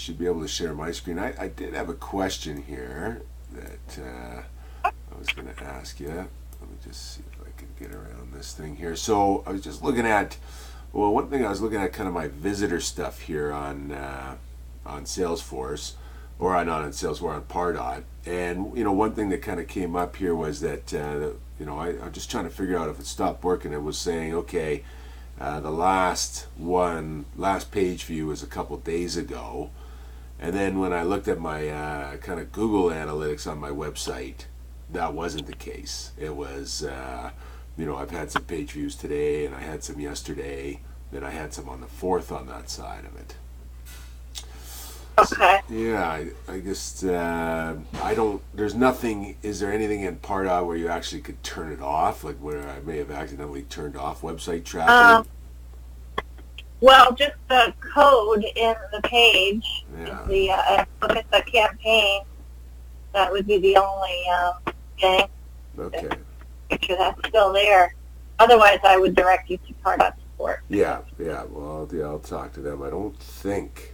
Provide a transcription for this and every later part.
should be able to share my screen. I did have a question here that I was going to ask you. Let me just see if I can get around this thing here. So I was just looking at, well, one thing I was looking at kind of my visitor stuff here on Salesforce, or not on Salesforce, on Pardot. And, one thing that kind of came up here was that, I'm just trying to figure out if it stopped working. It was saying, okay, the last page view was a couple days ago. And then when I looked at my kind of Google Analytics on my website, that wasn't the case. It was, I've had some page views today, and I had some yesterday, then I had some on the 4th on that side of it. Okay. Yeah, I guess there's nothing, is there anything in Pardot where you actually could turn it off, like where I may have accidentally turned off website tracking? Well, just the code in the page, Yeah. look at the campaign, that would be the only thing. Okay. Make sure that's still there. Otherwise, I would direct you to Pardot support. Yeah. Well, I'll talk to them. I don't think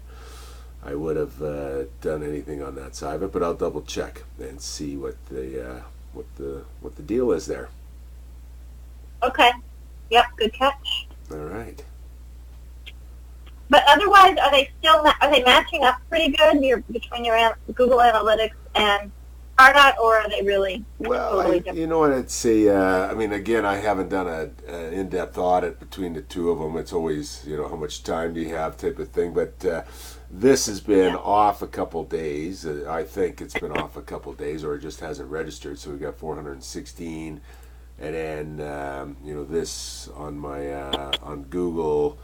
I would have done anything on that side of it, but I'll double check and see what the deal is there. Okay. Yep. Good catch. All right. But otherwise, are they matching up pretty good between your Google Analytics and Pardot, or are they really totally different? You know what I'd say? Again, I haven't done an in-depth audit between the two of them. It's always, how much time do you have type of thing. But this has been off a couple days. I think it's been off a couple days, or it just hasn't registered. So we've got 416, and then this on my on Google.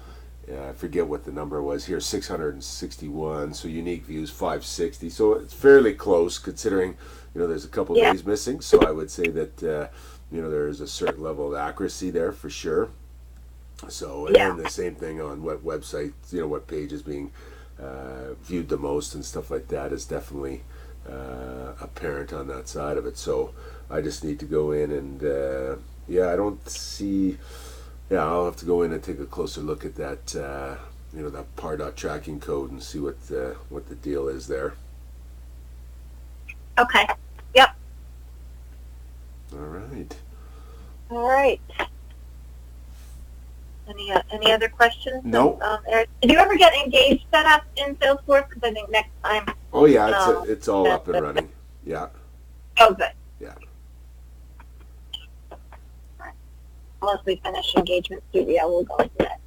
I forget what the number was here, 661. So unique views 560. So it's fairly close considering there's a couple days missing. So I would say that there is a certain level of accuracy there for sure. So and then the same thing on what website, what page is being viewed the most and stuff like that is definitely apparent on that side of it. So I just need to go in and I don't see. Yeah, I'll have to go in and take a closer look at that, that Pardot tracking code and see what the deal is there. Okay. Yep. All right. All right. Any other questions? No. Eric, did you ever get Engaged set up in Salesforce? Because I think next time. Oh yeah, it's all up and running. Yeah. Oh, good. Yeah. Once we finish Engagement Studio, we'll go into that.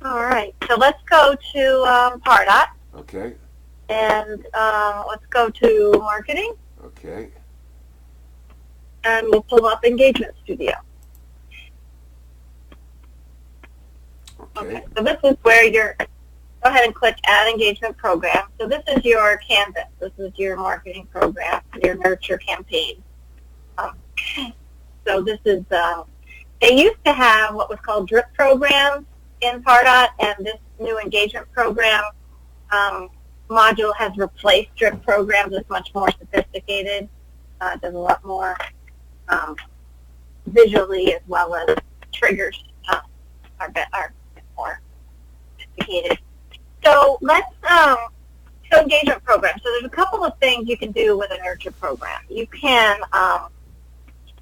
All right, so let's go to Pardot. Okay. And let's go to Marketing. Okay. And we'll pull up Engagement Studio. Okay, so this is where go ahead and click Add Engagement Program. So this is your canvas. This is your marketing program, your nurture campaign. So this is, they used to have what was called drip programs in Pardot, and this new engagement program module has replaced drip programs. It's much more sophisticated. It does a lot more visually as well as triggers are more sophisticated. So let's engagement program. So there's a couple of things you can do with a nurture program. You can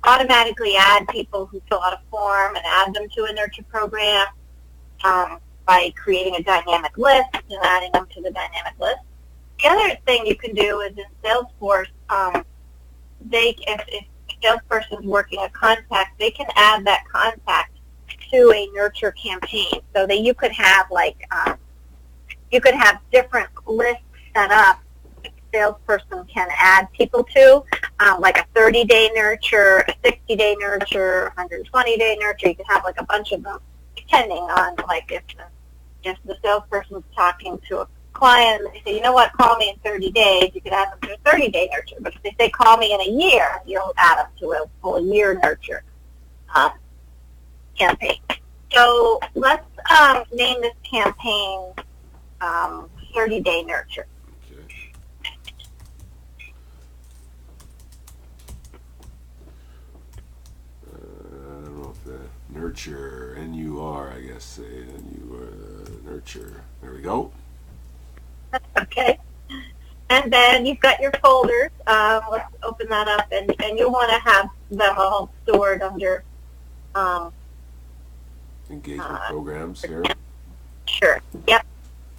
automatically add people who fill out a form and add them to a nurture program by creating a dynamic list and adding them to the dynamic list. The other thing you can do is in Salesforce, if a salesperson is working a contact, they can add that contact to a nurture campaign. So that you could have different lists set up a salesperson can add people to, like a 30-day nurture, a 60-day nurture, 120-day nurture. You can have like a bunch of them depending on like if the salesperson is talking to a client and they say, you know what, call me in 30 days, you could add them to a 30-day nurture. But if they say call me in a year, you'll add them to a full year nurture campaign. So let's name this campaign 30-day nurture. Okay. I don't know if the nurture, N-U-R, I guess, say, N-U-R, nurture. There we go. Okay. And then you've got your folders. Let's open that up, and you'll want to have them all stored under Engagement programs here. Sure. Yep.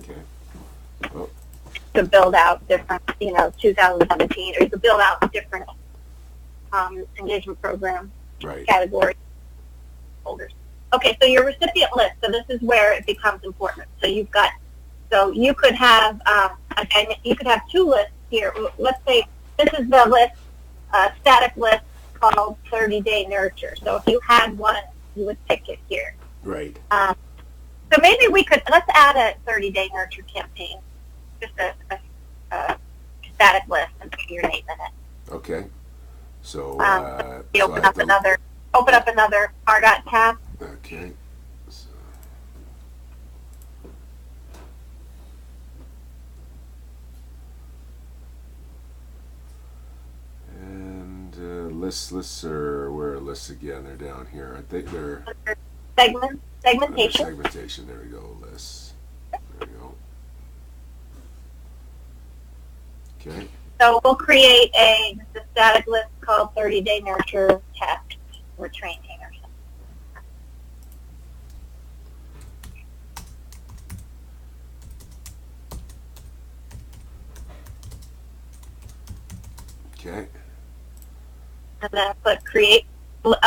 Okay. Oh, To build out different, 2017, or you could build out different engagement program right. category folders. Okay, so your recipient list. So this is where it becomes important. So you could have you could have two lists here. Let's say this is the list, static list called 30-day nurture. So if you had one, you would pick it here. Right. So maybe let's add a 30-day nurture campaign, just a static list, and put your name in it. Okay. So you open up another RDOT tab. Okay. So, and lists are where are lists again? They're down here. I think they're segmentation. Segmentation. There we go. Lists. There we go. Okay. So we'll create a static list called 30-day nurture test or training or something. Okay. And then put create list.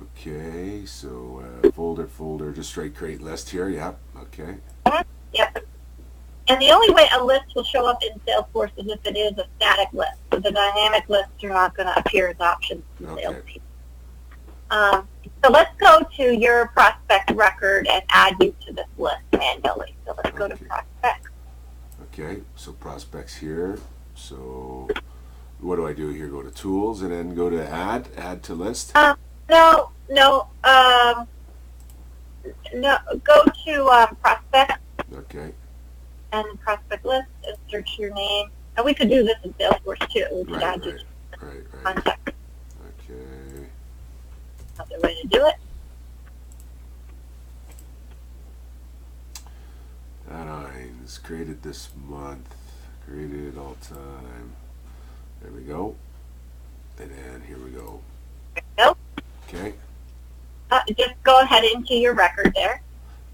Okay, so folder, just straight create list here. Yep. Okay. Yep. And the only way a list will show up in Salesforce is if it is a static list. So the dynamic lists are not going to appear as options in Salespeople. So let's go to your prospect record and add you to this list manually. So let's go to prospects. Okay, so prospects here. So what do I do here? Go to tools and then go to add to list? No. Go to prospect. Okay. And prospect list and search your name. And we could do this in Salesforce too. We could add you to contact. Okay. Another way to do it. Add-ons created this month. Created all time. There we go. And then here we go. Nope. Okay. Just go ahead into your record there.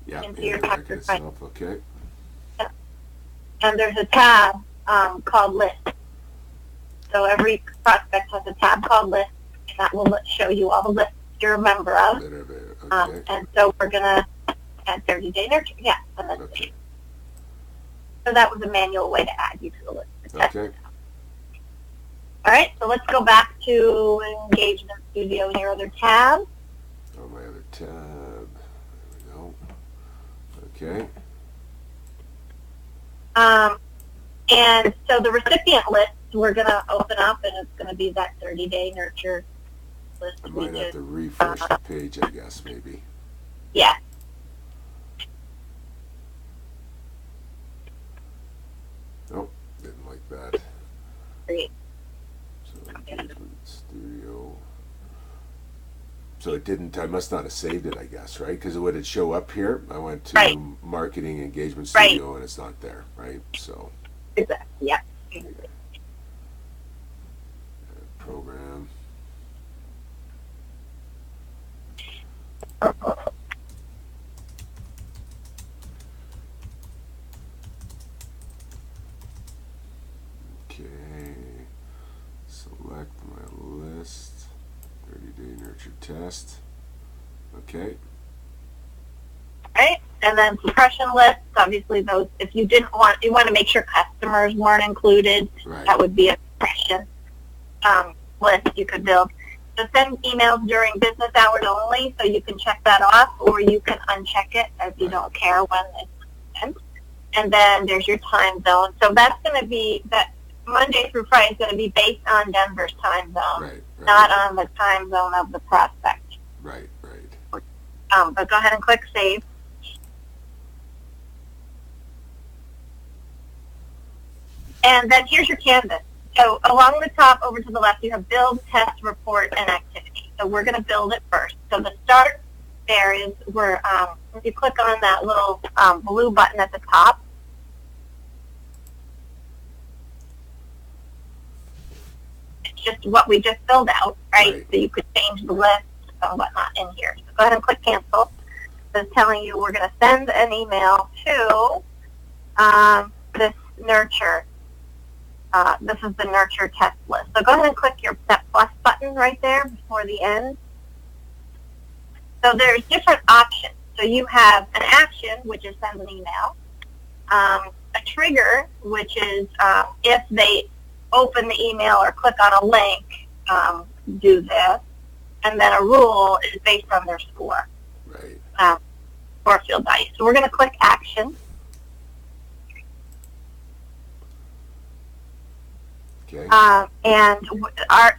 Yeah, into in your the record record. itself. Okay. And there's a tab called list. So every prospect has a tab called list, and that will show you all the lists you're a member of. Okay. And so we're going to add 30-day nurture. Yeah. And then Okay. So that was a manual way to add you to the list. Okay. All right, so let's go back to Engagement Studio in your other tab. Oh, my other tab. There we go. Okay. And so the recipient list we're going to open up, and it's going to be that 30-day nurture list. I might have to refresh the page, I guess, maybe. Yeah. Nope, didn't like that. Great. So Engagement Studio. So it didn't, I must not have saved it, I guess, right? Because would it show up here? I went to Marketing Engagement Studio and it's not there, right? So. Exactly, yeah. Program. Okay. Select my list. 30-day nurture test. Okay. Right, and then suppression lists. Obviously, those if you want to make sure customers weren't included. Right. That would be a suppression list you could build. So send emails during business hours only, so you can check that off, or you can uncheck it as you don't care when it's sent. And then there's your time zone. So that's going to be that Monday through Friday is going to be based on Denver's time zone, not on the time zone of the prospect. Right. But go ahead and click save. And then here's your canvas. So along the top over to the left, you have build, test, report, and activity. So we're going to build it first. So the start there is where if you click on that little blue button at the top, it's just what we just filled out, right? So you could change the list and whatnot in here. So go ahead and click cancel. It's telling you we're going to send an email to this nurture. This is the nurture test list. So go ahead and click that plus button right there before the end. So there's different options. So you have an action, which is send an email, a trigger, which is if they open the email or click on a link, do this, and then a rule is based on their score. Right. Or field value. So we're going to click action. Okay. And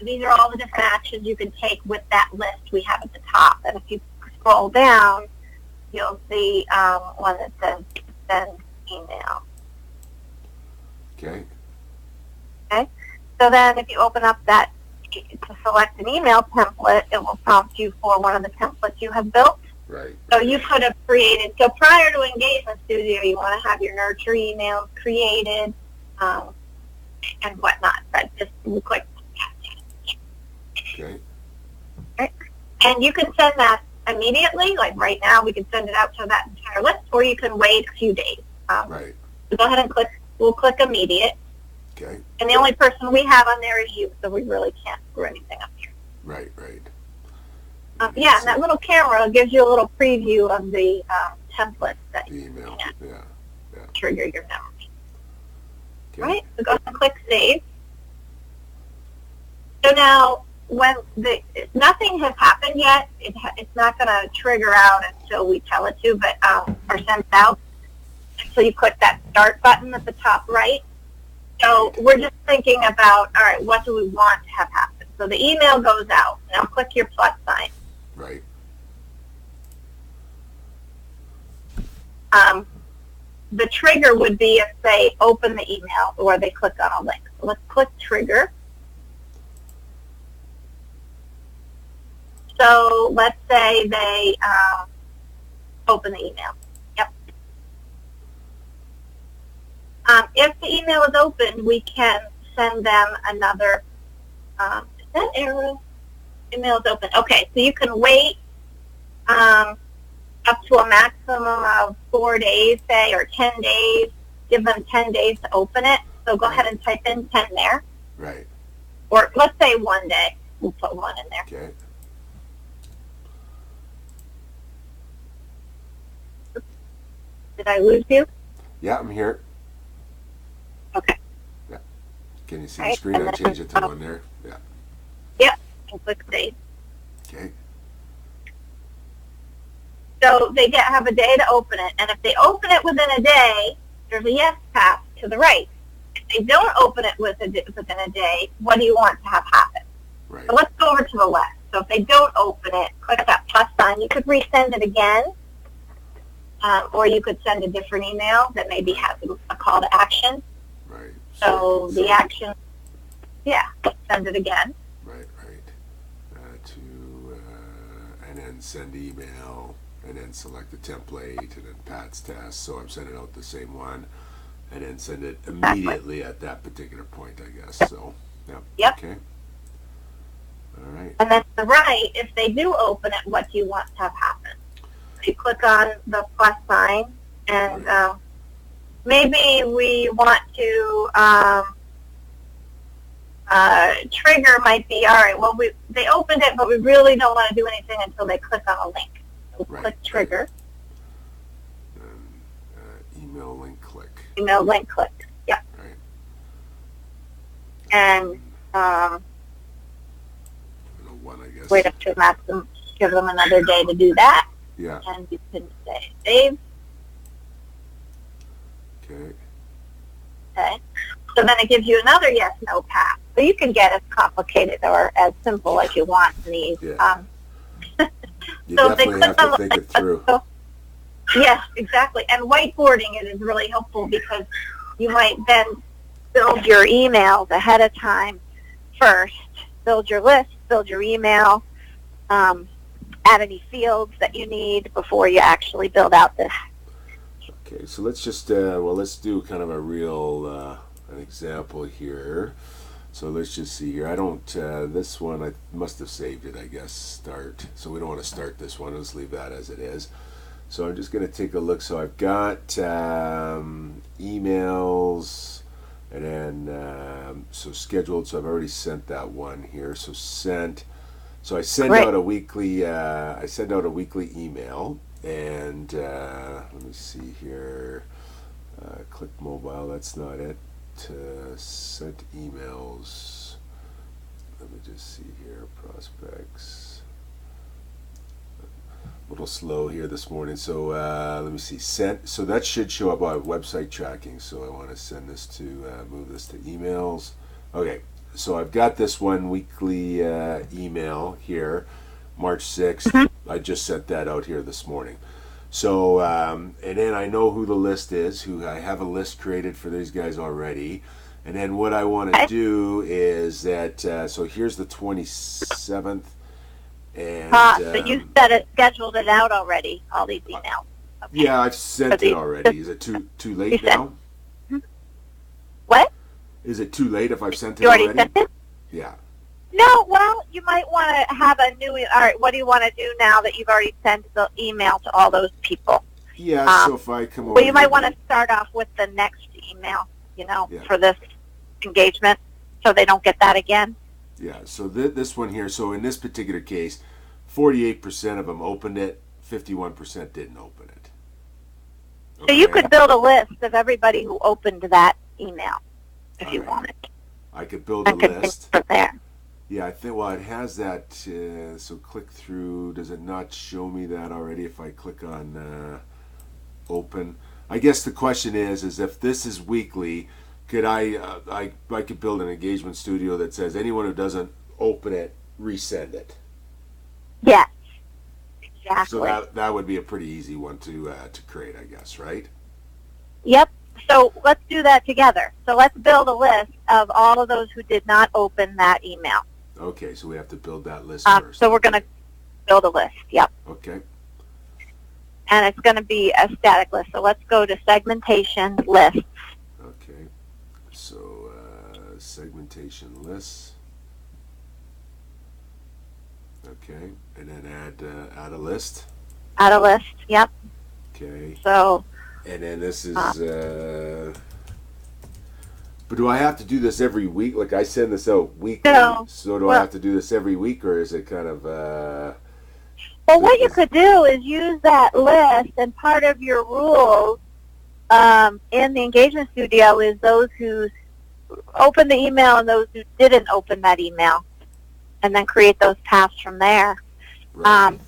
these are all the different actions you can take with that list we have at the top. And if you scroll down, you'll see one that says send email. Okay. Okay. So then if you open up that to select an email template, it will prompt you for one of the templates you have built. Right. So you could have created, so prior to Engagement Studio, you want to have your nurture emails created and whatnot. But just click. Okay. Right. And you can send that immediately, like right now, we can send it out to that entire list, or you can wait a few days. Right. So go ahead and we'll click immediate. Okay. And the only person we have on there is you, so we really can't screw anything up here. Right, right. Yeah, and that little camera gives you a little preview of the templates that The email, yeah. Trigger your memory. Okay. Right, so go ahead and click save. So now, when nothing has happened yet, it's not going to trigger out until we tell it to, but or send it out. So you click that start button at the top right. So we're just thinking about, all right, what do we want to have happen? So the email goes out. Now click your plus sign. Right. The trigger would be if they open the email or they click on a link. So let's click trigger. So let's say they open the email. Yep. If the email is open, we can send them another. Is that arrow? Email is open. Okay, so you can wait up to a maximum of 4 days, say, or 10 days. Give them 10 days to open it. So go ahead and type in 10 there. Right. Or let's say 1 day. We'll put 1 in there. Okay. Did I lose you? Yeah, I'm here. Okay. Yeah. Can you see the screen? I changed it to 1 there. Yeah. Yep. And click save. Okay. So they have a day to open it, and if they open it within a day, there's a yes path to the right. If they don't open it within a day, what do you want to have happen? Right. So let's go over to the left. So if they don't open it, click that plus sign. You could resend it again, or you could send a different email that maybe has a call to action. Right. So the action, send it again. Right, right. And then send email, and then select the template, and then Pat's test. So I'm sending out the same one, and then send it immediately at that particular point, I guess. So, Yep. Okay. All right. And then to the right, if they do open it, what do you want to have happen? So you click on the plus sign, and maybe we want to trigger might be, all right, well, they opened it, but we really don't want to do anything until they click on a link. So click trigger. Email link click. Email link click. Yep. Right. And 1, I guess. wait up to a maximum. Give them another day to do that. Yeah. And you can say save. Okay. Okay. So then it gives you another yes/no path. So you can get as complicated or as simple as you want in these. Yeah. You so definitely have to think it through. Yes, exactly. And whiteboarding it is really helpful because you might then build your emails ahead of time first. Build your list, build your email, add any fields that you need before you actually build out this. Okay, so let's just let's do kind of a real an example here. So let's just see here. I don't this one I must have saved it, I guess. Start. So we don't want to start this one. Let's leave that as it is. So I'm just going to take a look. So I've got emails, and then so scheduled. So I've already sent that one here. So sent. So I send out a weekly. I send out a weekly email, and let me see here. Click mobile. That's not it. Sent emails. Let me just see here. Prospects. A little slow here this morning, so let me see. Sent. So that should show up on website tracking. So I want to send this to move this to emails. Okay, so I've got this one weekly email here, March 6th. Mm-hmm. I just sent that out here this morning. So and then I know who the list is. Who I have a list created for these guys already. And then what I want to do is that. So here's the 27th. And, so you scheduled it out already, all these emails. Okay. Yeah, I've sent it already. Is it too late now? What? Is it too late if I've sent it already? You already sent it? Yeah. No, well, you might want to have a new, all right, what do you want to do now that you've already sent the email to all those people? Yeah, so if I come over... Well, you might want to start off with the next email, for this engagement, so they don't get that again. Yeah, so this one here, so in this particular case, 48% of them opened it, 51% didn't open it. Okay. So you could build a list of everybody who opened that email if you wanted. I could build a list. From there. Yeah, I think, well, it has that, so click through. Does it not show me that already if I click on open? I guess the question is if this is weekly, could I could build an engagement studio that says anyone who doesn't open it, resend it. Yes, exactly. So that would be a pretty easy one to create, I guess, right? Yep. So let's do that together. So let's build a list of all of those who did not open that email. Okay, so we have to build that list first. So we're going to build a list. Yep. Okay. And it's going to be a static list. So let's go to segmentation lists. Okay. So segmentation lists. Okay, and then add a list. Add a list. Yep. Okay. So. And then this is. But do I have to do this every week? Like I send this out weekly. No. So do I have to do this every week, or is it kind of? Well, what you could do is use that list, and part of your rules in the engagement studio is those who opened the email and those who didn't open that email, and then create those paths from there. Right.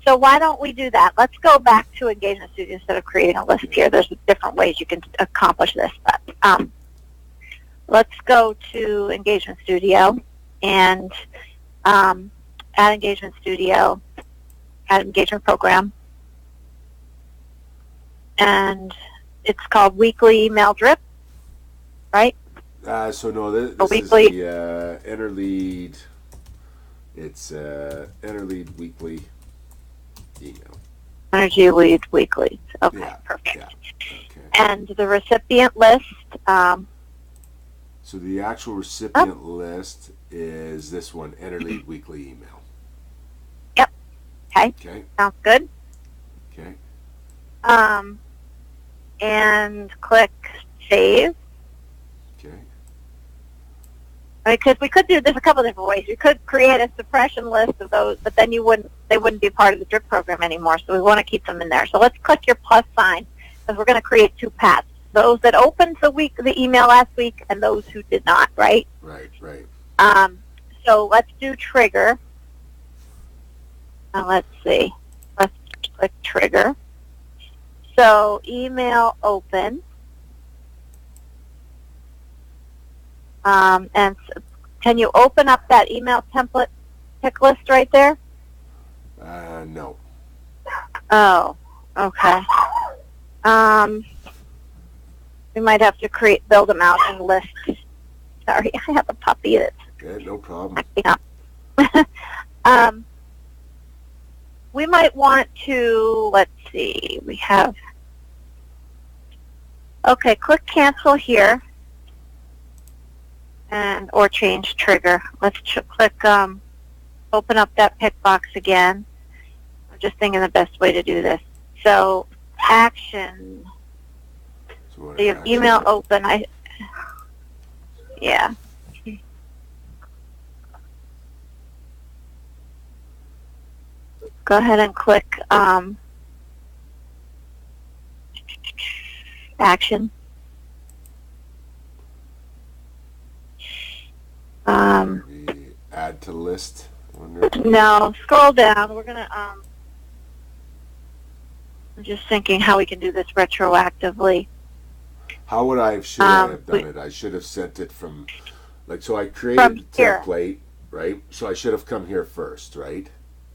So why don't we do that? Let's go back to Engagement Studio instead of creating a list here. There's different ways you can accomplish this. But let's go to Engagement Studio and add Engagement Studio, add Engagement Program. And it's called Weekly Email Drip, right? So no, this is the Enter Lead. It's Enter Lead Weekly email. Energy Lead Weekly. Okay, yeah, perfect. Yeah. Okay. And the recipient list. So the actual recipient list is this one, Enter Lead Weekly email. Yep. Okay. Okay. Sounds good. Okay. And click Save. Okay. Because we could do this a couple of different ways. We could create a suppression list of those, but then they wouldn't be part of the drip program anymore. So we want to keep them in there. So let's click your plus sign because we're going to create two paths: those that opened the email last week and those who did not. Right. Right. Right. So let's do trigger. Now let's see. Let's click trigger. So email open. And can you open up that email template pick list right there? No. Oh, okay. We might have to build them out in lists. Sorry, I have a puppy that's Okay, no problem. acting up. we might want to, let's see, we have, okay, click cancel here, and or change trigger. Let's click, open up that pick box again. I'm just thinking the best way to do this. So, action. So you have email open. Yeah. Go ahead and click action. Add to list. No, scroll down. We're gonna. I'm just thinking how we can do this retroactively. How would I have done it? I should have sent it from, like, so I created a template, right? So I should have come here first, right?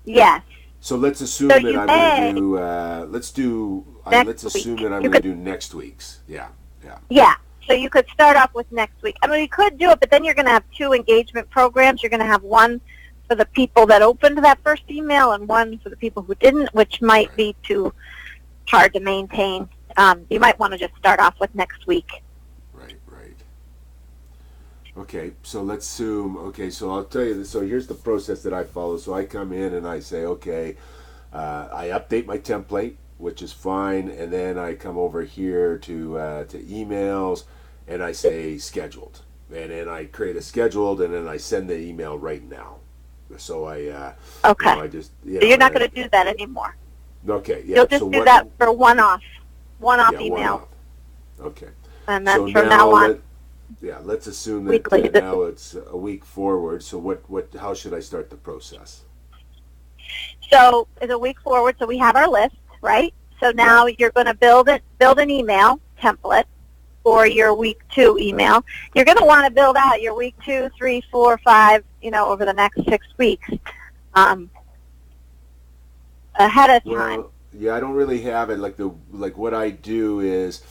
Yes. So let's assume that I'm going to do. Let's assume that I'm going to do next week's. Yeah. Yeah. So you could start off with next week. I mean, you could do it, but then you're going to have two engagement programs. You're going to have one for the people that opened that first email and one for the people who didn't, which might be too hard to maintain. You might want to just start off with next week. Right. Okay, so let's assume, okay, so I'll tell you this. So here's the process that I follow. So I come in and I say, okay, I update my template, which is fine, and then I come over here to emails, and I say scheduled. And then I create a scheduled, and then I send the email right now. So I I just so you're not going to do that anymore. Okay, yeah. You'll just do that for one-off email. Okay. And then so from now on. Let's assume that now it's a week forward. So how should I start the process? So it's a week forward. So we have our list, right? So now you're going to build an email template for your week 2 email. You're going to want to build out your week 2, 3, 4, 5, over the next 6 weeks ahead of time. Yeah, I don't really have it. Like what I do is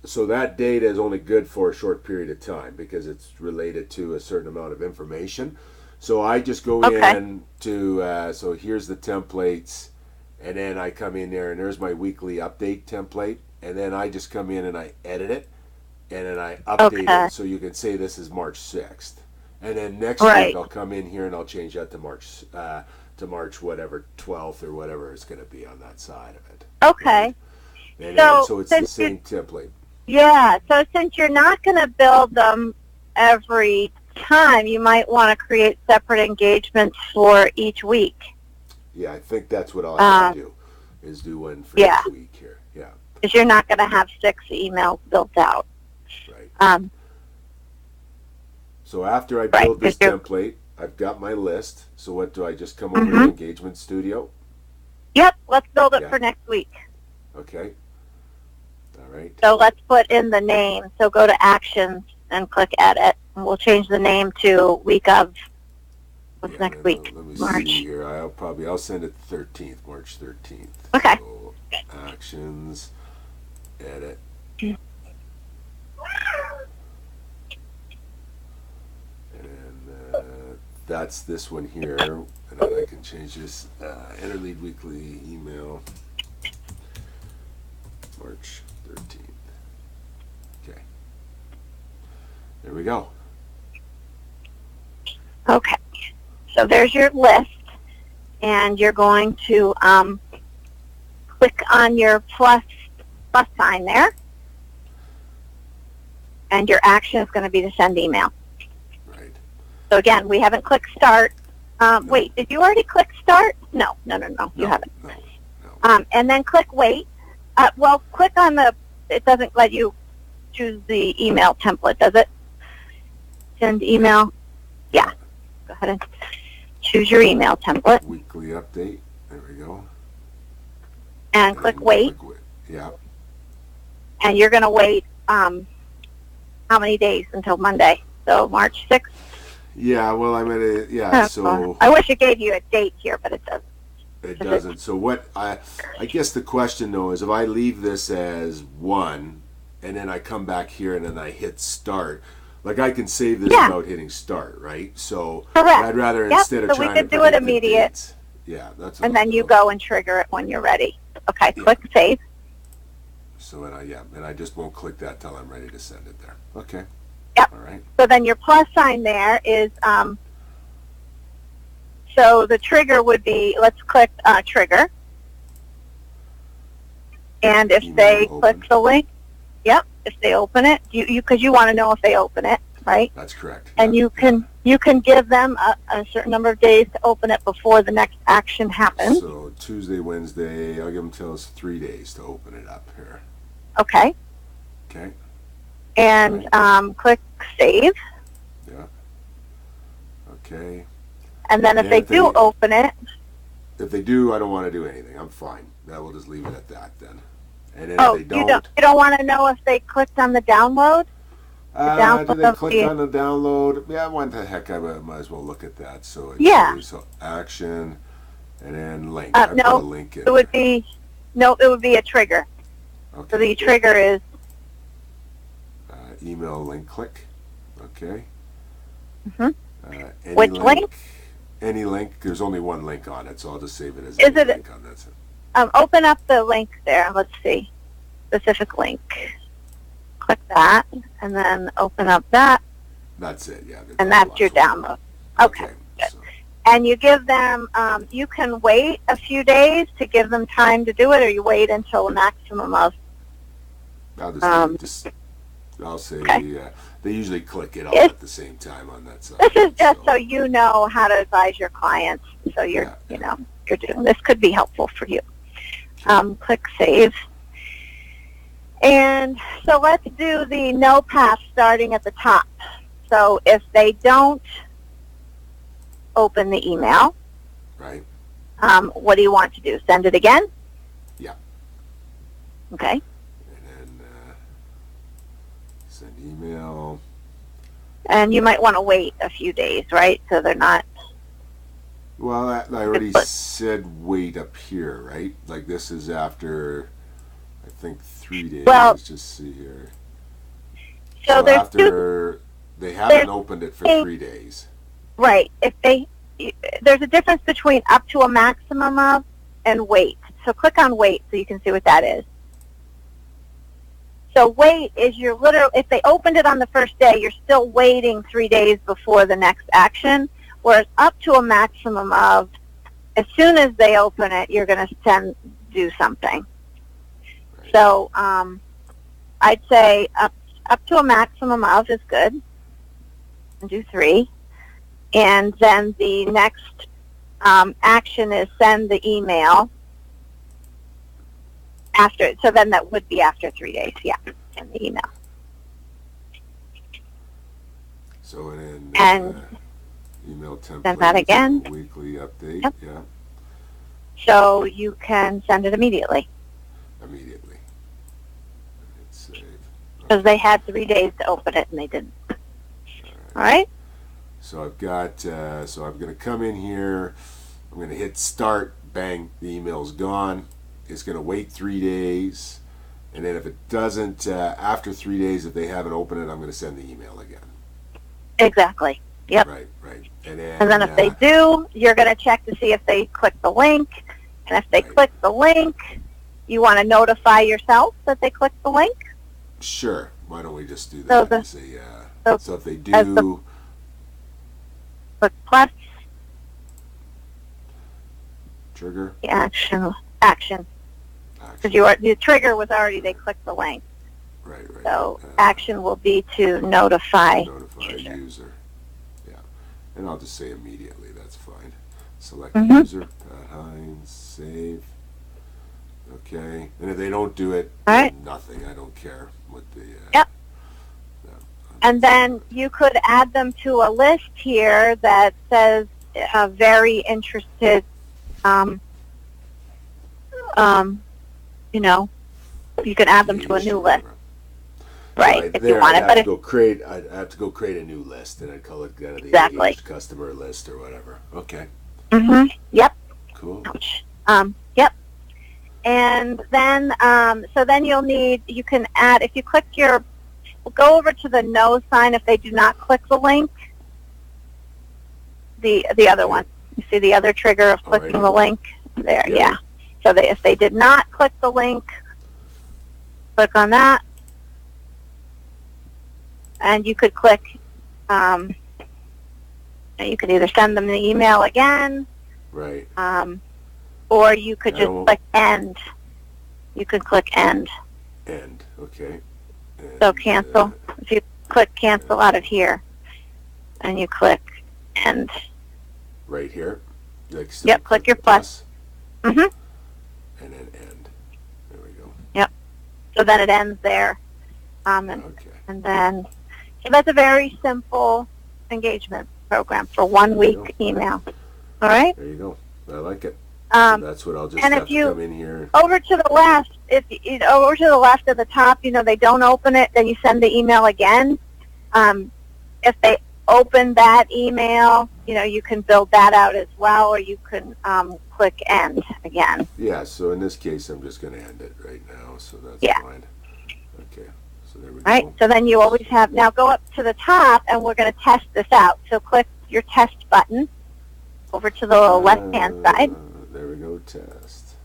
so that data is only good for a short period of time because it's related to a certain amount of information. So I just go in to so here's the templates, and then I come in there and there's my weekly update template, and then I just come in and I edit it, and then I update it so you can say this is March 6th, and then next week I'll come in here and I'll change that to March whatever 12th or whatever it's going to be on that side of it. Okay. And so it's the same template. Yeah. So since you're not going to build them every time, you might want to create separate engagements for each week. Yeah, I think that's what I'll have to do, is do one for each week here. Yeah. Because you're not going to have 6 emails built out. Right. So after I build this template, I've got my list. So what do I just come over to Engagement Studio? Yep, let's build it for next week. Okay. All right. So let's put in the name. So go to Actions and click Edit. And we'll change the name to week of, next week? Let me March. see here. I'll send it 13th, March 13th. Okay. So, Actions, Edit. That's this one here, and then I can change this. Interlead weekly email, March 13th. Okay. There we go. Okay. So there's your list, and you're going to click on your plus sign there, and your action is going to be to send email. So again, we haven't clicked start. Wait, did you already click start? No, you haven't. No. And then click wait. Well, click on it doesn't let you choose the email template, does it? Send email. Yeah. Go ahead and choose your email template. Weekly update. There we go. And click wait. Yeah. And you're going to wait how many days until Monday? So March 6th? Yeah, well, I'm at a, yeah, so... I wish it gave you a date here, but it doesn't. It doesn't. So what, I guess the question, though, is if I leave this as 1, and then I come back here and then I hit start, like I can save this without hitting start, right? So correct. I'd rather, instead of trying to do it immediate. Yeah, that's. And then you go and trigger it when you're ready. Okay, Yeah. click save. So and I just won't click that till I'm ready to send it there. Okay. Yep. All right. So then your plus sign there is, so the trigger would be, let's click trigger. And if Email they open. click the link, yep, if they open it, because you want to know if they open it, right? That's correct. And Yeah, you can give them a certain number of days to open it before the next action happens. So Tuesday, Wednesday, I'll give them till 3 days to open it up here. Okay. Okay. And click save. Yeah. Okay. And then if they do open it, if they do, I don't want to do anything. I'm fine. That will just leave it at that then. And then if they you don't want to know if they clicked on the download? Do they click on the download? Yeah, what the heck? I might as well look at that. So so action, and then link. I put a link in. It would be a trigger. Okay. So the trigger is email link click. Okay. Mm-hmm. Which link? Any link. There's only one link on it, so I'll just save it as a link on that. Open up the link there. Let's see. Specific link. Click that, and then open up that. That's it, yeah. And that's your download. Okay. Good. So. And you give them, you can wait a few days to give them time to do it, or you wait until a maximum of... I'll say they usually click it all at the same time on that side. This is just so you know how to advise your clients, so you're doing this. Could be helpful for you. Okay. Click save. And so let's do the no pass starting at the top. So if they don't open the email, right? What do you want to do? Send it again? Yeah. Okay. And then send email. And you might want to wait a few days, right? So they're not... Well, I already said wait up here, right? Like this is after... I think 3 days. Well, let's just see here. So after they haven't opened it for 3 days. Right. There's a difference between up to a maximum of and wait. So click on wait so you can see what that is. So wait is if they opened it on the first day, you're still waiting 3 days before the next action. Whereas up to a maximum of, as soon as they open it, you're going to do something. So I'd say up to a maximum of is good, and do 3. And then the next action is send the email after. So then that would be after 3 days. Yeah, send the email. So and email template. Send that again. Weekly update. Yep. Yeah. So you can send it immediately. Immediately. Because they had 3 days to open it and they didn't. All right. So I've got. So I'm going to come in here. I'm going to hit start. Bang. The email's gone. It's going to wait 3 days, and then if it doesn't, after 3 days, if they haven't opened it, I'm going to send the email again. Exactly. Yep. Right. And then if they do, you're going to check to see if they click the link, and if they click the link, you want to notify yourself that they clicked the link. Sure. Why don't we just do that? So if they do... Click plus. Trigger? Action. Because the trigger was already, they clicked the link. Right. So action will be to notify user. Yeah. And I'll just say immediately. That's fine. Select user. Pat Hines. Save. Okay. And if they don't do it, nothing. I don't care what the... Yep. And then you could add them to a list here that says very interested, you can add them to a new list. Right, if you want it. I'd have to go create a new list, and I'd call it the engaged customer list or whatever. Okay. Yep. Cool. Yep. And then, so then you can add, if you click go over to the no sign if they do not click the link, the other one. You see the other trigger of clicking right. the link? There, Yeah. yeah. So if they did not click the link, click on that. And you could click, you could either send them the email again, Right. or you could just click end. You could click end. End. Okay. And, So cancel. If you click cancel out of here, and you click end. Right here. Like Yep. Click your plus. Mhm. And then end. There we go. Yep. So then it ends there. And then, so that's a very simple engagement program for 1 week email. All right. There you go. I like it. So that's what I'll just have to come in here. Over to the left, over to the left at the top, they don't open it, then you send the email again. If they open that email, you can build that out as well, or you can click end again. Yeah, so in this case, I'm just going to end it right now, so that's fine. Okay, so there we go. Right, so then you always have, now go up to the top, and we're going to test this out. So click your test button over to the left-hand side. There we go, test.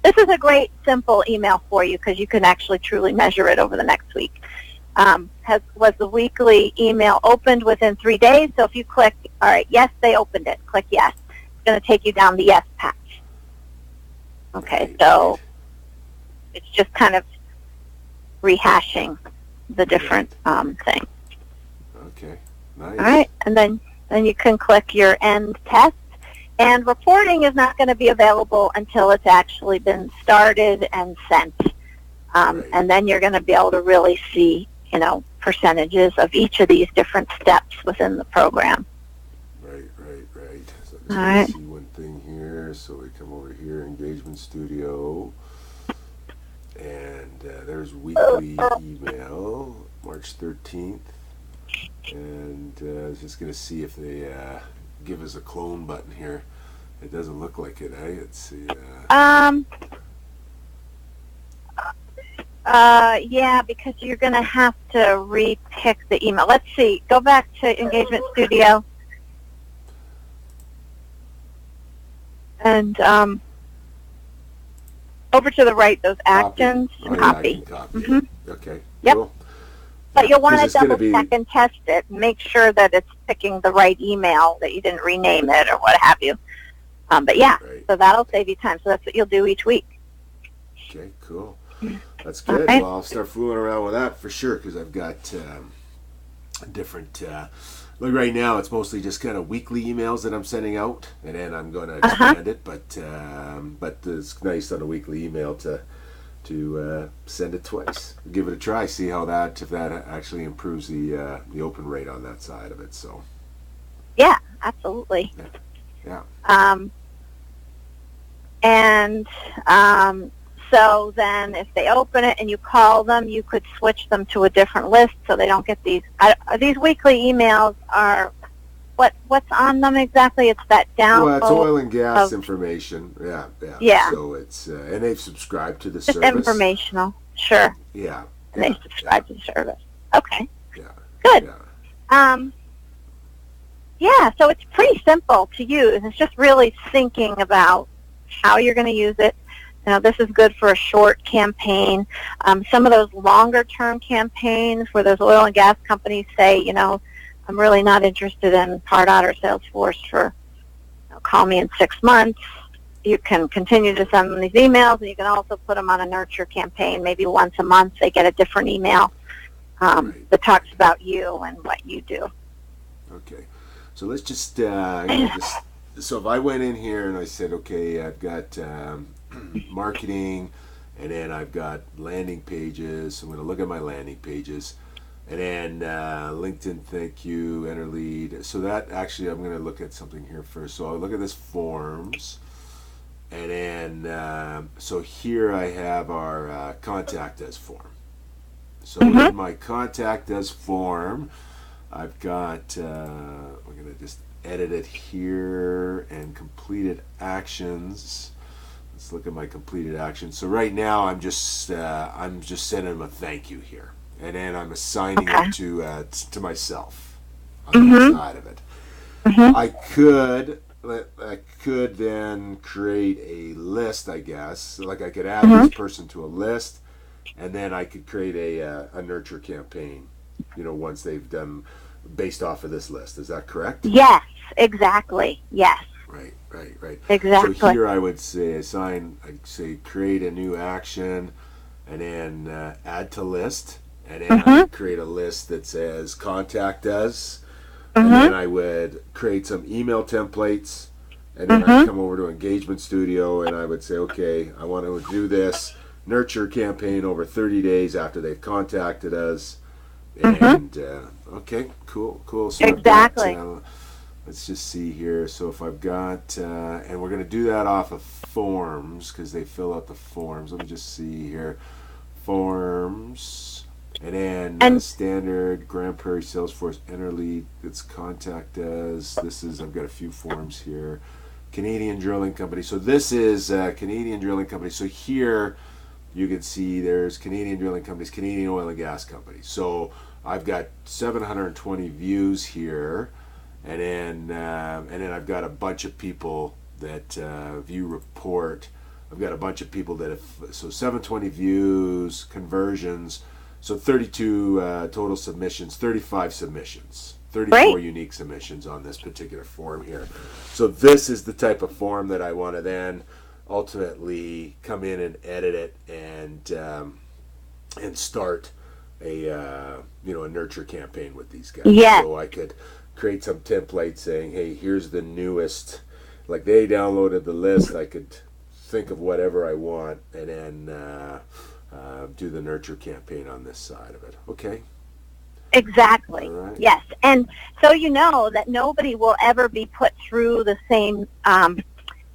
This is a great, simple email for you because you can actually truly measure it over the next week. Was the weekly email opened within 3 days? So if you click, all right, yes, they opened it, click yes. It's going to take you down the yes patch. Okay, so it's just kind of rehashing the different things. Okay, nice. All right, and then you can click your end test. And reporting is not going to be available until it's actually been started and sent. And then you're going to be able to really see, percentages of each of these different steps within the program. Right. So I'm just going to see one thing here. So we come over here, Engagement Studio. And there's weekly email, March 13th. And I was just going to see if they give us a clone button here. It doesn't look like it, eh? Let's see. Yeah, because you're going to have to re-pick the email. Let's see. Go back to Engagement Studio. And over to the right, those actions, and copy. Mm-hmm. Okay, yep. Cool. But you'll want to double check and test it and make sure that it's picking the right email, that you didn't rename it or what have you. But yeah, so that'll save you time. So that's what you'll do each week. Okay, cool. That's good. Well, I'll start fooling around with that for sure because I've got different. Like right now, it's mostly just kind of weekly emails that I'm sending out, and then I'm going to expand it. But it's nice on a weekly email to send it twice. Give it a try. See how if that actually improves the open rate on that side of it. So. Yeah, absolutely. Yeah. So then if they open it and you call them, you could switch them to a different list so they don't get these. These weekly emails are, what's on them exactly? It's that download. Well, it's oil and gas information. Yeah. So it's, and they've subscribed to the service. It's informational. Sure. Yeah. And they subscribe to the service. Okay. Yeah. Good. Yeah, so it's pretty simple to use. It's just really thinking about how you're going to use it. This is good for a short campaign. Some of those longer-term campaigns where those oil and gas companies say, I'm really not interested in Pardot or Salesforce for, call me in 6 months. You can continue to send them these emails, and you can also put them on a nurture campaign. Maybe once a month they get a different email that talks about you and what you do. Okay. So let's just, so if I went in here and I said, okay, I've got marketing, and then I've got landing pages. So I'm going to look at my landing pages, and then LinkedIn, thank you, enter lead. So that actually, I'm going to look at something here first. So I'll look at this forms, and then so here I have our contact us form. So in my contact us form, I've got, we're going to just edit it here, and completed actions. Let's look at my completed actions. So right now I'm just sending them a thank you here, and then I'm assigning it to myself on the side of it. I could I could then create a list, I guess. Like I could add Mm-hmm. this person to a list, and then I could create a nurture campaign. Once they've done based off of this list. Is that correct? Yes, exactly. Yes, Right, right, right. So exactly. here I would say I'd say create a new action, and then add to list, and then I Mm-hmm. would create a list that says contact us, and Mm-hmm. then I would create some email templates, and then I'd Mm-hmm. come over to Engagement Studio, and I would say, okay, I want to do this nurture campaign over 30 days after they've contacted us, Mm-hmm. and okay, cool. So I've got. Exactly. Let's just see here. So if I've got, and we're going to do that off of forms because they fill out the forms. Let me just see here. Forms. And then And standard Grand Prairie Salesforce enter lead. Let's contact us. I've got a few forms here. Canadian Drilling Company. So this is Canadian Drilling Company. So here you can see there's Canadian Drilling Companies, Canadian Oil and Gas Companies. So I've got 720 views here. And then I've got a bunch of people that view report. I've got a bunch of people that have 720 views, conversions, so 32 total submissions, 35 submissions, 34 great. unique submissions on this particular form here. So this is the type of form that I want to then ultimately come in and edit it and start a nurture campaign with these guys. Yes, So I could create some template saying, hey, here's the newest. Like they downloaded the list, I could think of whatever I want and then do the nurture campaign on this side of it. Okay. exactly. All right. Yes. And so you know that nobody will ever be put through the same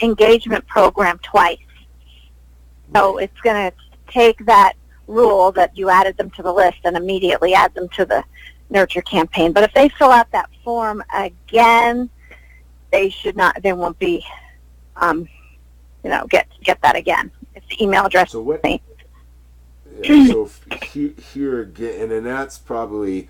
engagement program twice. So it's going to take that rule that you added them to the list and immediately add them to the nurture campaign. But if they fill out that form again, they won't be, get that again. If the email address So what? is So here again, and then that's probably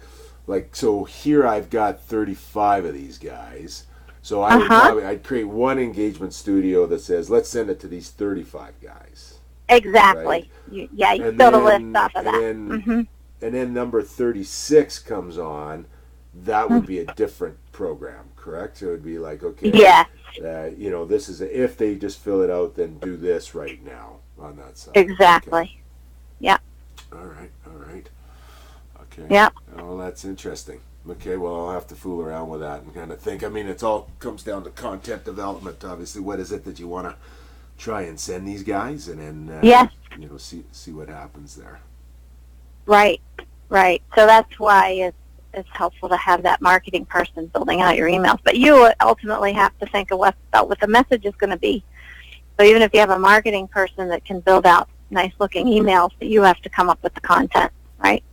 so here I've got 35 of these guys. So I'd create one engagement studio that says let's send it to these 35 guys. exactly. Right? You And build a then list off of that. Mm-hmm. and then number 36 comes on. That would be a different program, correct? So it would be like, okay, Yeah, this is if they just fill it out, then do this right now on that side. exactly. Okay. Yeah. All right. Okay. Yeah. Oh, that's interesting. Okay, well, I'll have to fool around with that and kind of think. I mean, it all comes down to content development, obviously. What is it that you want to try and send these guys, and then Yes. see what happens there. Right. So that's why it's helpful to have that marketing person building out your emails. But you ultimately have to think of what the message is going to be. So even if you have a marketing person that can build out nice looking emails, you have to come up with the content, right?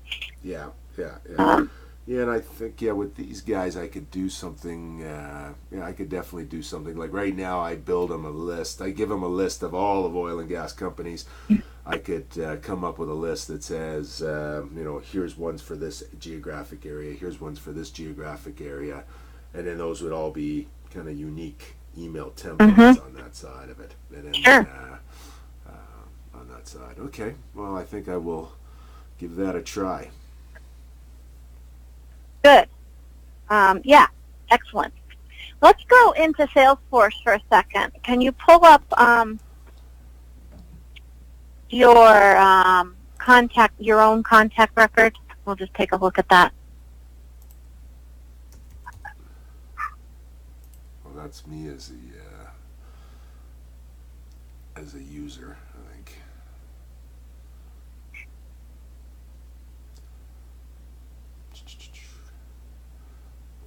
Yeah. Yeah, and I think with these guys I could do something. I could definitely do something. Like right now, I build them a list. I give them a list of all of oil and gas companies. I could come up with a list that says, here's ones for this geographic area. Here's ones for this geographic area, and then those would all be kind of unique email templates on that side of it. And then, Sure. on that side. Okay. Well, I think I will give that a try. Good. Yeah. Excellent. Let's go into Salesforce for a second. Can you pull up your own contact record? We'll just take a look at that. Well, that's me as a user, I think.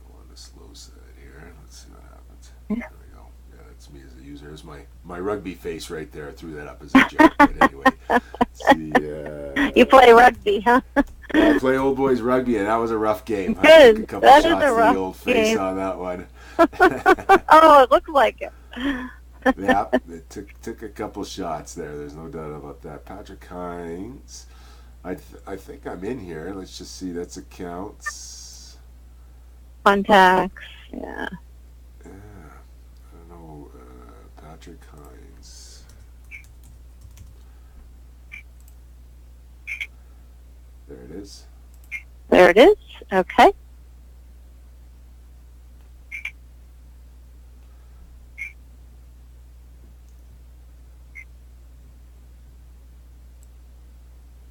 Go on the slow side here. Let's see what happens. There we go. Yeah, that's me as a user. There's my rugby face right there. I threw that up as a joke. But anyway, let's see. You play rugby, huh? I play old boys rugby, and that was a rough game. I Good. took a couple That is shots a to rough the old face game. on that one. Oh, it looks like it. Yeah, it took a couple shots there. There's no doubt about that. Patrick Hines. I think I'm in here. Let's just see. That's accounts. Contacts. Yeah. Yeah. I don't Patrick Hines. There it is. There it is. Okay.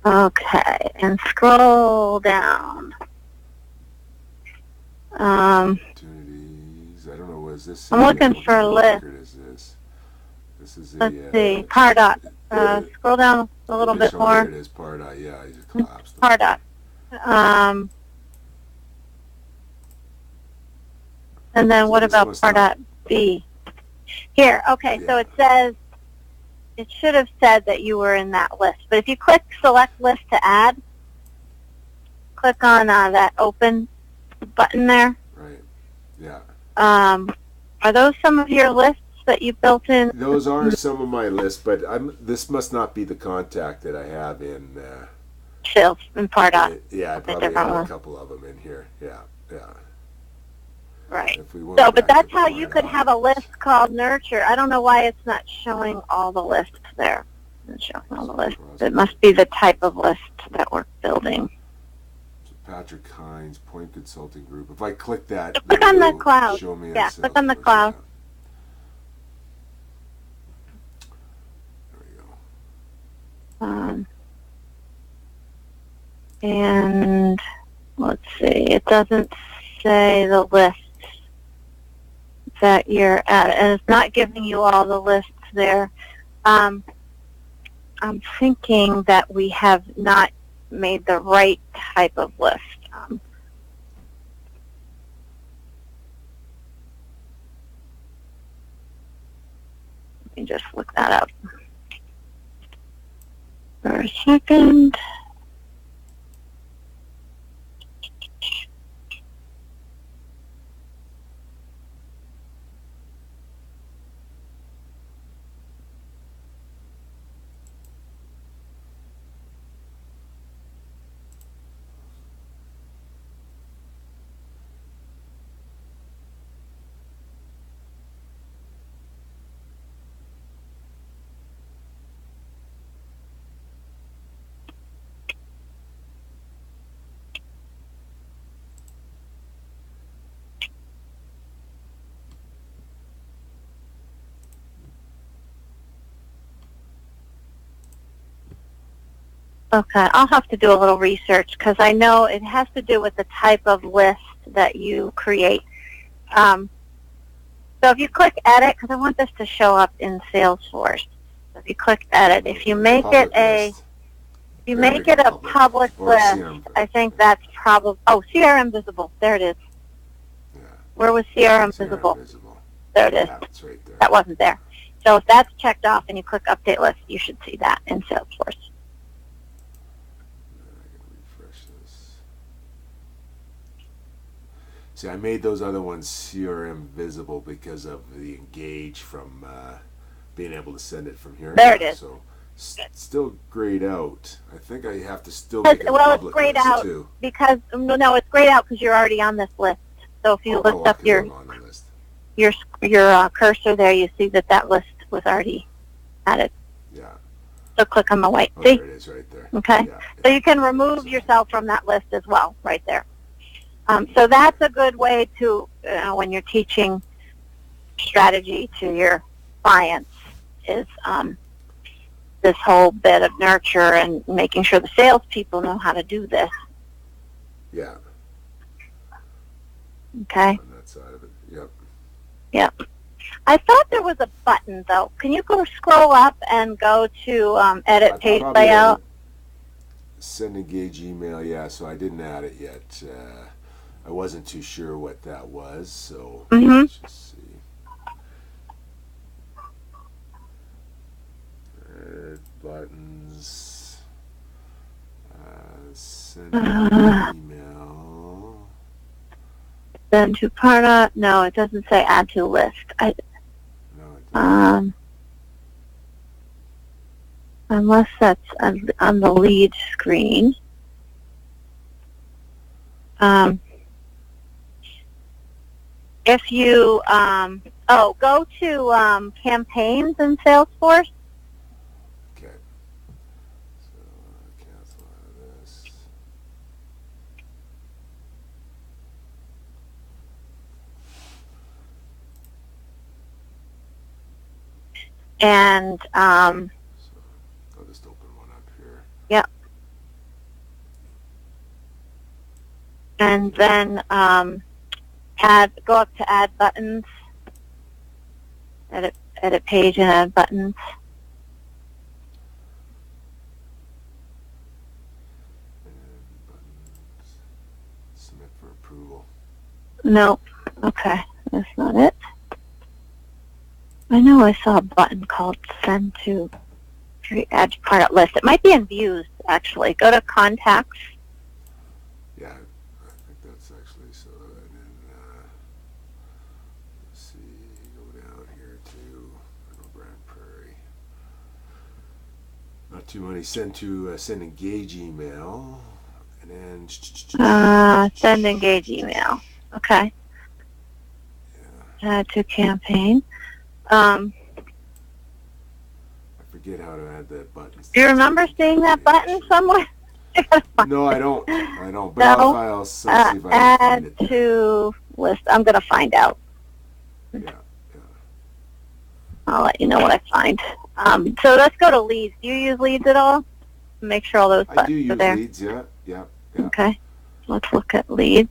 Okay, and scroll down. Opportunities. I don't know. Was this? I'm looking for a list. Is this? This is Let's see. Pardot. Scroll down a little bit more. There it is. Pardot. Yeah, he's collapsed. Pardot. And then what about Pardot B? Here. Okay. Yeah. So it says. It should have said that you were in that list. But if you click Select List to Add, click on that open button there. Right. Yeah. Are those some of your lists that you built in? Those are some of my lists, but this must not be the contact that I have in... Sales and Pardot. Yeah, I probably have a couple of them in here. Yeah, yeah. Right. So, but that's how you could have a list called Nurture. I don't know why it's not showing all the lists there. It's showing all the lists. It must be the type of list that we're building. So Patrick Hines, Point Consulting Group. If I click that, so click on the cloud. Show me click on the cloud. There we go. And let's see. It doesn't say the list that you're at, and it's not giving you all the lists there. I'm thinking that we have not made the right type of list. Let me just look that up for a second. Okay, I'll have to do a little research because I know it has to do with the type of list that you create. So if you click Edit, because I want this to show up in Salesforce. So if you click Edit, if you make it a public list, I think that's probably CRM visible. There it is. Yeah. Where was CRM visible? There it is. Yeah, it's right there. That wasn't there. So if that's checked off and you click Update List, you should see that in Salesforce. See, I made those other ones CRM visible because of the Engage from being able to send it from here. There it is. So still grayed out. I think I have to still make it public it's grayed out too. Because no, it's grayed out because you're already on this list. So if you lift up your cursor there, you see that list was already added. Yeah. So click on the white. See? There it is, right there. Okay. Yeah, so you can remove yourself from that list as well, right there. So that's a good way to, when you're teaching strategy to your clients, is this whole bit of nurture and making sure the salespeople know how to do this. Yeah. Okay. On that side of it, yep. Yep. I thought there was a button, though. Can you go scroll up and go to Edit Page Layout? Send Engage email, yeah, so I didn't add it yet. I wasn't too sure what that was, so let's just see. Buttons. Send email. Send to Pardot. No, it doesn't say add to list. No, it doesn't. Unless that's on the lead screen. If you Oh, go to campaigns in Salesforce. Okay. So cancel out of this. And So I'll just open one up here. yeah. And then go up to add buttons. Edit page and add buttons. And buttons. Submit for approval. No. Okay. That's not it. I know I saw a button called send to add to product list. It might be in views, actually. Go to contacts. Yeah, I think that's actually so. And then let's see, go down here to Brand Prairie. Not too many. Send engage email, and then Send engage email. Okay. Yeah. Add to campaign. I forget how to add that button. Do you remember seeing that button somewhere? No, I don't. I don't. But No. I'll see if I can find it. Add to list. I'm going to find out. Yeah. I'll let you know what I find. So let's go to leads. Do you use leads at all? Make sure all those I do buttons use are there. leads. Yeah. Okay. Let's look at leads.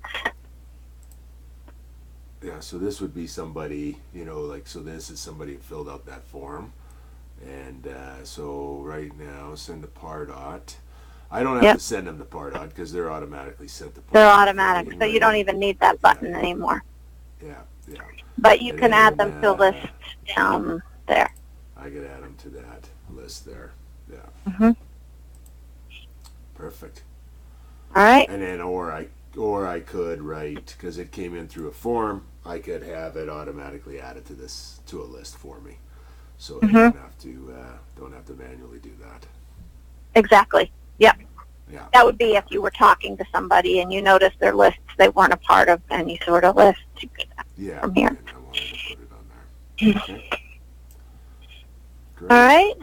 Yeah, so this would be somebody, so this is somebody who filled out that form. And so right now, send to Pardot. I don't have to send them to Pardot because they're automatically sent to Pardot. They're automatic, so you don't even need that button anymore. Yeah. But you can add them to a list down there. I could add them to that list there. Yeah. Mm-hmm. Perfect. All right. And then, or I could write, because it came in through a form, I could have it automatically added to a list for me, so I don't have to manually do that. Exactly. Yep. Yeah. That would be if you were talking to somebody and you noticed their lists they weren't a part of any sort of list. You could from here. And I wanted to put it on there. Okay. Great. All right.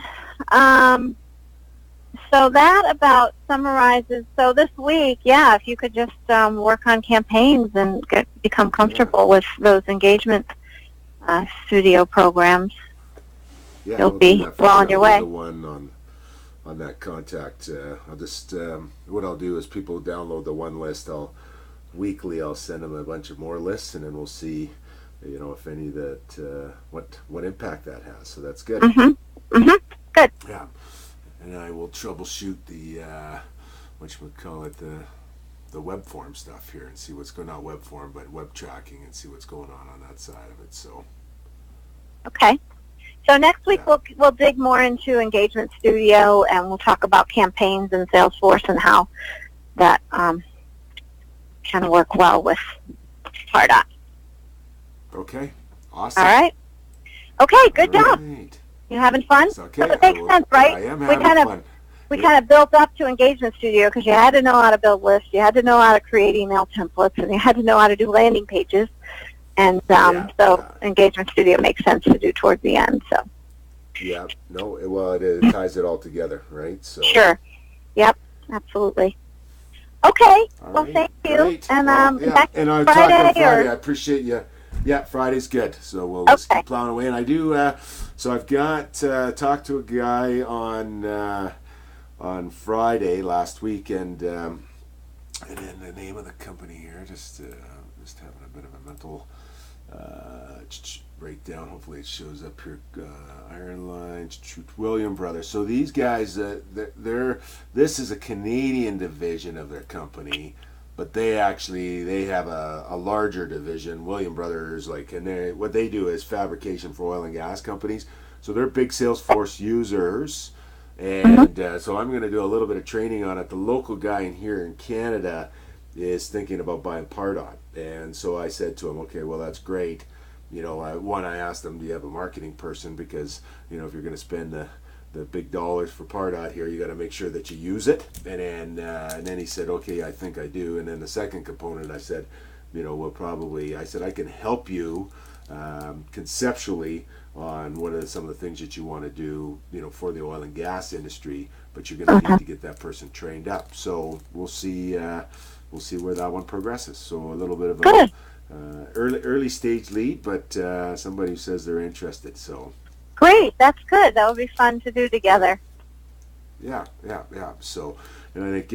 So that about summarizes. So this week, if you could just work on campaigns and become comfortable with those engagement studio programs, you'll be well on your way. The one on that contact. I'll just what I'll do is people download the one list. Weekly I'll send them a bunch of more lists, and then we'll see, if any that what impact that has. So that's good. Good. Yeah. And I will troubleshoot the the web form stuff here and see what's going on, web form, but web tracking, and see what's going on that side of it. So. Okay. So next week we'll dig more into Engagement Studio, and we'll talk about campaigns in Salesforce and how that can work well with Pardot. Okay. Awesome. All right. Okay. Good job. Right. You having fun? It's okay. So it makes sense, right? I am having fun. We kind of built up to Engagement Studio because you had to know how to build lists, you had to know how to create email templates, and you had to know how to do landing pages. And Engagement Studio makes sense to do towards the end. So. Yeah. No. Well, it ties it all together, right? So. Sure. Yep. Absolutely. Okay. Well, right. thank you. Great. And back and I'll talk on Friday. I appreciate you. Yeah, Friday's good. So we'll just keep plowing away. And I do. So I've got talked to a guy on Friday last week, and then the name of the company here. Just having a bit of a mental breakdown. Hopefully it shows up here. Iron Lines, William Brothers. So these guys, this is a Canadian division of their company, but they have a larger division, William Brothers. And what they do is fabrication for oil and gas companies. So they're big Salesforce users, and so I'm going to do a little bit of training on it. The local guy in here in Canada is thinking about buying Pardot, and so I said to him, okay, well, that's great. I asked him, do you have a marketing person? Because, if you're going to spend the big dollars for Pardot here, you got to make sure that you use it. And then he said, okay, I think I do. And then the second component, I said, I said, I can help you conceptually on what are some of the things that you want to do, for the oil and gas industry, but you're going to need to get that person trained up. So we'll see where that one progresses. So a little bit of a early stage lead, but somebody who says they're interested. So great, that's good. That would be fun to do together. Yeah. So, and I think,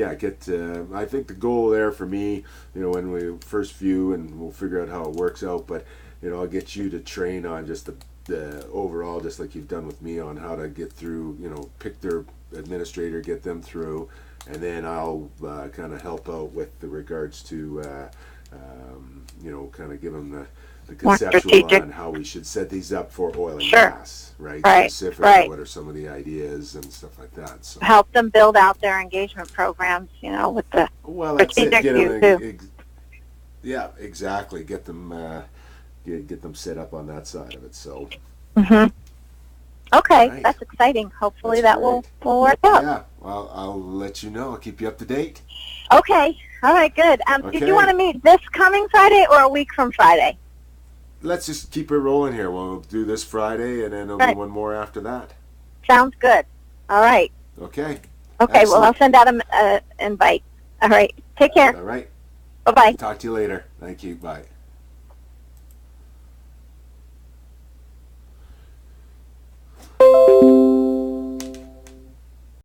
I think the goal there for me, when we first view, and we'll figure out how it works out, but, I'll get you to train on just the overall, just like you've done with me, on how to get through, pick their administrator, get them through, and then I'll kind of help out with the regards to, kind of give them the conceptual on how we should set these up for oil and gas, right? Specifically, what are some of the ideas and stuff like that. So help them build out their engagement programs, with the that's it. Get them, yeah, exactly. Get them get them set up on that side of it. So. Okay, right. That's exciting. Hopefully that will work out. Yeah, well, I'll let you know. I'll keep you up to date. Okay. All right, good. Did you want to meet this coming Friday or a week from Friday? Let's just keep it rolling here. We'll do this Friday, and then there'll be one more after that. Sounds good. All right. Okay. Okay, excellent. Well, I'll send out an invite. All right. Take care. All right. Bye-bye. Talk to you later. Thank you. Bye.